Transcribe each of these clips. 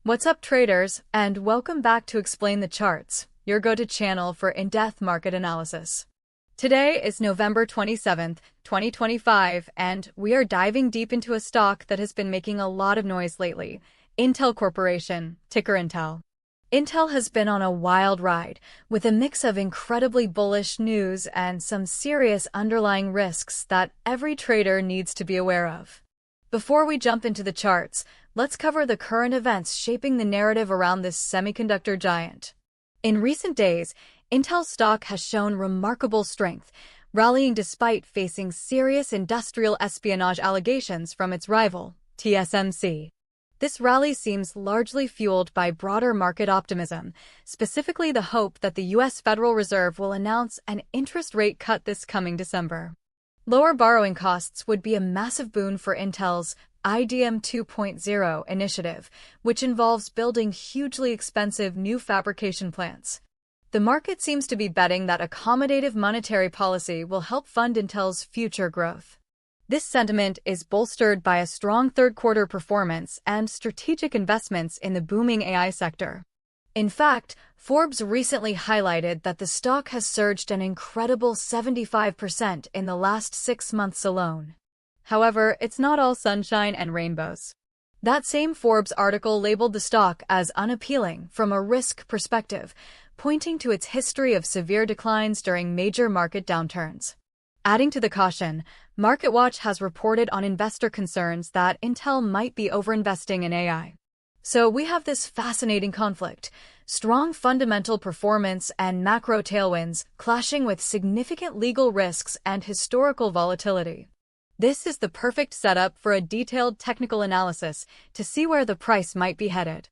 What's up, traders, and welcome back to Explain the Charts, your go-to channel for in-depth market analysis. Today is November 27th, 2025, and we are diving deep into a stock that has been making a lot of noise lately, Intel Corporation, ticker Intel. Intel has been on a wild ride, with a mix of incredibly bullish news and some serious underlying risks that every trader needs to be aware of. Before we jump into the charts, let's cover the current events shaping the narrative around this semiconductor giant. In recent days, Intel stock has shown remarkable strength, rallying despite facing serious industrial espionage allegations from its rival, TSMC. This rally seems largely fueled by broader market optimism, specifically the hope that the U.S. Federal Reserve will announce an interest rate cut this coming December. Lower borrowing costs would be a massive boon for Intel's IDM 2.0 initiative, which involves building hugely expensive new fabrication plants. The market seems to be betting that accommodative monetary policy will help fund Intel's future growth. This sentiment is bolstered by a strong third-quarter performance and strategic investments in the booming AI sector. In fact, Forbes recently highlighted that the stock has surged an incredible 75% in the last 6 months alone. However, it's not all sunshine and rainbows. That same Forbes article labeled the stock as unappealing from a risk perspective, pointing to its history of severe declines during major market downturns. Adding to the caution, MarketWatch has reported on investor concerns that Intel might be overinvesting in AI. So we have this fascinating conflict, strong fundamental performance and macro tailwinds clashing with significant legal risks and historical volatility. This is the perfect setup for a detailed technical analysis to see where the price might be headed.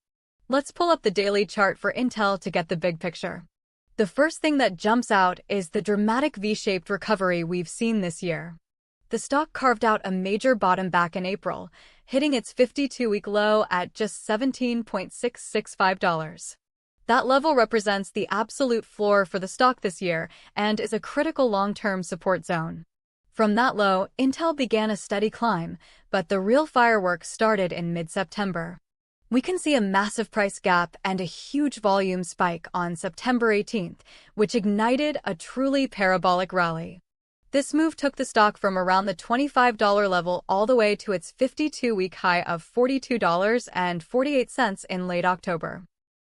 Let's pull up the daily chart for Intel to get the big picture. The first thing that jumps out is the dramatic V-shaped recovery we've seen this year. The stock carved out a major bottom back in April, hitting its 52-week low at just $17.665. That level represents the absolute floor for the stock this year and is a critical long-term support zone. From that low, Intel began a steady climb, but the real fireworks started in mid-September. We can see a massive price gap and a huge volume spike on September 18th, which ignited a truly parabolic rally. This move took the stock from around the $25 level all the way to its 52-week high of $42.48 in late October.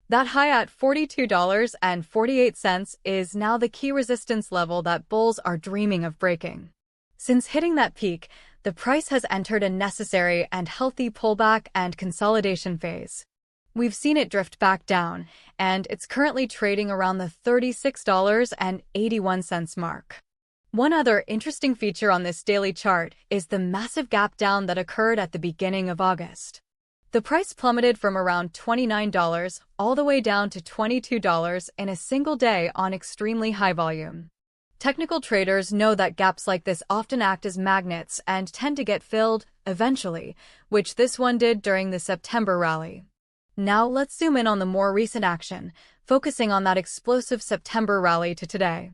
That high at $42.48 is now the key resistance level that bulls are dreaming of breaking. Since hitting that peak, the price has entered a necessary and healthy pullback and consolidation phase. We've seen it drift back down, and it's currently trading around the $36.81 mark. One other interesting feature on this daily chart is the massive gap down that occurred at the beginning of August. The price plummeted from around $29 all the way down to $22 in a single day on extremely high volume. Technical traders know that gaps like this often act as magnets and tend to get filled eventually, which this one did during the September rally. Now let's zoom in on the more recent action, focusing on that explosive September rally to today.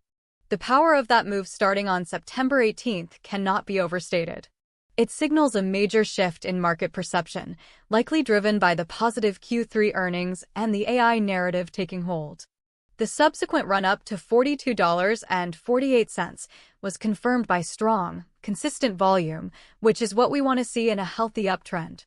The power of that move starting on September 18th cannot be overstated. It signals a major shift in market perception, likely driven by the positive Q3 earnings and the AI narrative taking hold. The subsequent run-up to $42.48 was confirmed by strong, consistent volume, which is what we want to see in a healthy uptrend.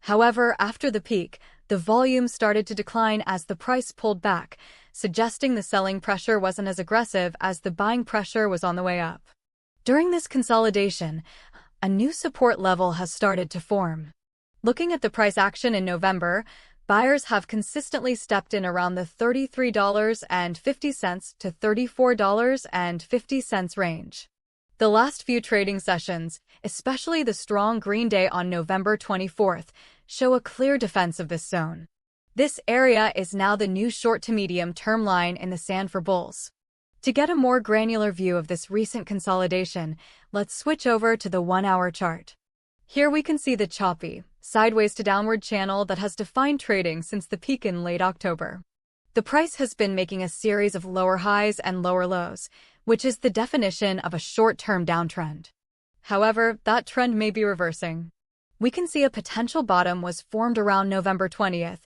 However, after the peak, the volume started to decline as the price pulled back, suggesting the selling pressure wasn't as aggressive as the buying pressure was on the way up. During this consolidation, a new support level has started to form. Looking at the price action in November, buyers have consistently stepped in around the $33.50 to $34.50 range. The last few trading sessions, especially the strong green day on November 24th, show a clear defense of this zone. This area is now the new short to medium term line in the sand for bulls. To get a more granular view of this recent consolidation, let's switch over to the 1-hour chart. Here we can see the choppy, sideways to downward channel that has defined trading since the peak in late October. The price has been making a series of lower highs and lower lows, which is the definition of a short-term downtrend. However, that trend may be reversing. We can see a potential bottom was formed around November 20th,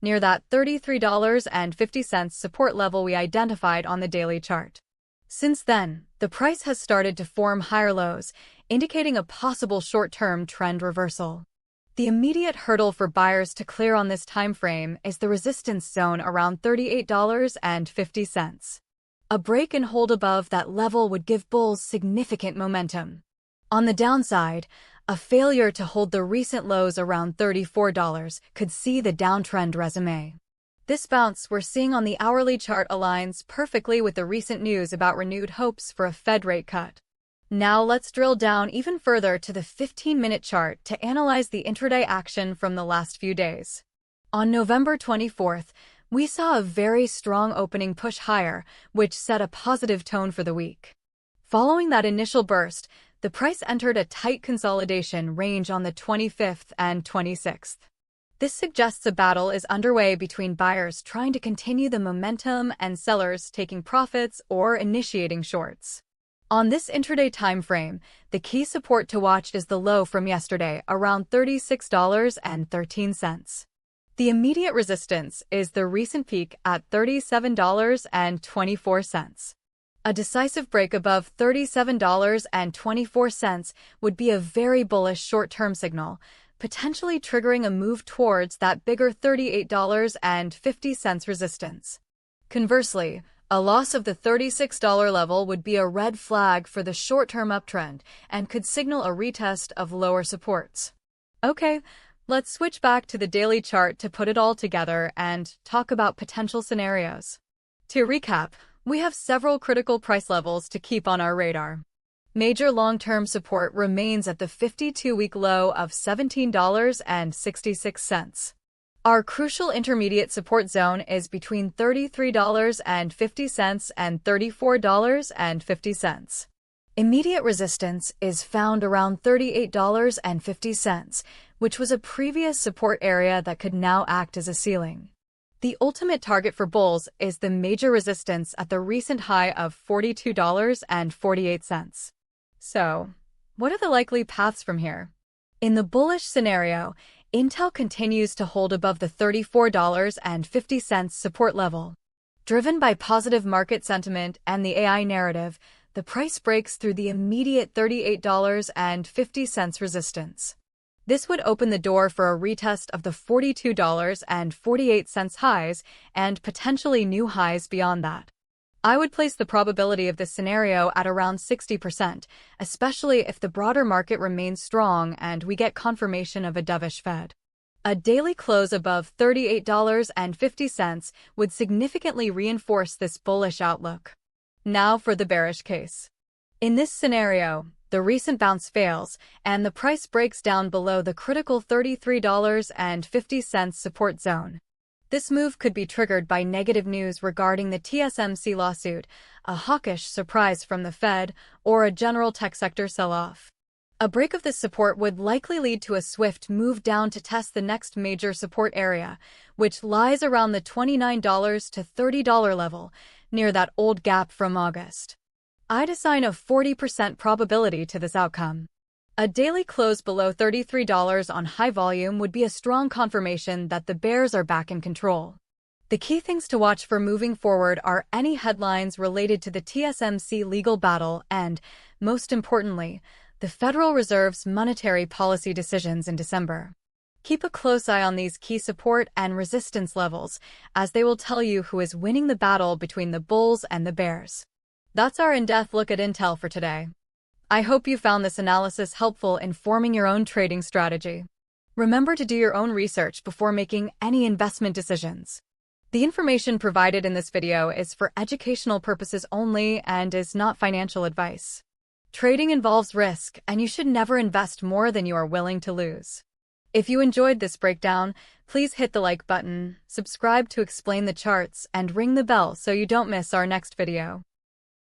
near that $33.50 support level we identified on the daily chart. Since then, the price has started to form higher lows, indicating a possible short-term trend reversal. The immediate hurdle for buyers to clear on this time frame is the resistance zone around $38.50. A break and hold above that level would give bulls significant momentum. On the downside, a failure to hold the recent lows around $34 could see the downtrend resume. This bounce we're seeing on the hourly chart aligns perfectly with the recent news about renewed hopes for a Fed rate cut. Now let's drill down even further to the 15-minute chart to analyze the intraday action from the last few days. On November 24th, we saw a very strong opening push higher, which set a positive tone for the week. Following that initial burst, the price entered a tight consolidation range on the 25th and 26th. This suggests a battle is underway between buyers trying to continue the momentum and sellers taking profits or initiating shorts. On this intraday time frame, the key support to watch is the low from yesterday, around $36.13. The immediate resistance is the recent peak at $37.24. A decisive break above $37.24 would be a very bullish short-term signal, potentially triggering a move towards that bigger $38.50 resistance. Conversely, a loss of the $36 level would be a red flag for the short-term uptrend and could signal a retest of lower supports. Okay, let's switch back to the daily chart to put it all together and talk about potential scenarios. To recap, we have several critical price levels to keep on our radar. Major long-term support remains at the 52-week low of $17.66. Our crucial intermediate support zone is between $33.50 and $34.50. Immediate resistance is found around $38.50, which was a previous support area that could now act as a ceiling. The ultimate target for bulls is the major resistance at the recent high of $42.48. So, what are the likely paths from here? In the bullish scenario, Intel continues to hold above the $34.50 support level. Driven by positive market sentiment and the AI narrative, the price breaks through the immediate $38.50 resistance. This would open the door for a retest of the $42.48 highs and potentially new highs beyond that. I would place the probability of this scenario at around 60%, especially if the broader market remains strong and we get confirmation of a dovish Fed. A daily close above $38.50 would significantly reinforce this bullish outlook. Now for the bearish case. In this scenario, the recent bounce fails, and the price breaks down below the critical $33.50 support zone. This move could be triggered by negative news regarding the TSMC lawsuit, a hawkish surprise from the Fed, or a general tech sector sell-off. A break of this support would likely lead to a swift move down to test the next major support area, which lies around the $29 to $30 level, near that old gap from August. I'd assign a 40% probability to this outcome. A daily close below $33 on high volume would be a strong confirmation that the bears are back in control. The key things to watch for moving forward are any headlines related to the TSMC legal battle and, most importantly, the Federal Reserve's monetary policy decisions in December. Keep a close eye on these key support and resistance levels, as they will tell you who is winning the battle between the bulls and the bears. That's our in-depth look at Intel for today. I hope you found this analysis helpful in forming your own trading strategy. Remember to do your own research before making any investment decisions. The information provided in this video is for educational purposes only and is not financial advice. Trading involves risk, and you should never invest more than you are willing to lose. If you enjoyed this breakdown, please hit the like button, subscribe to explain the charts, and ring the bell so you don't miss our next video.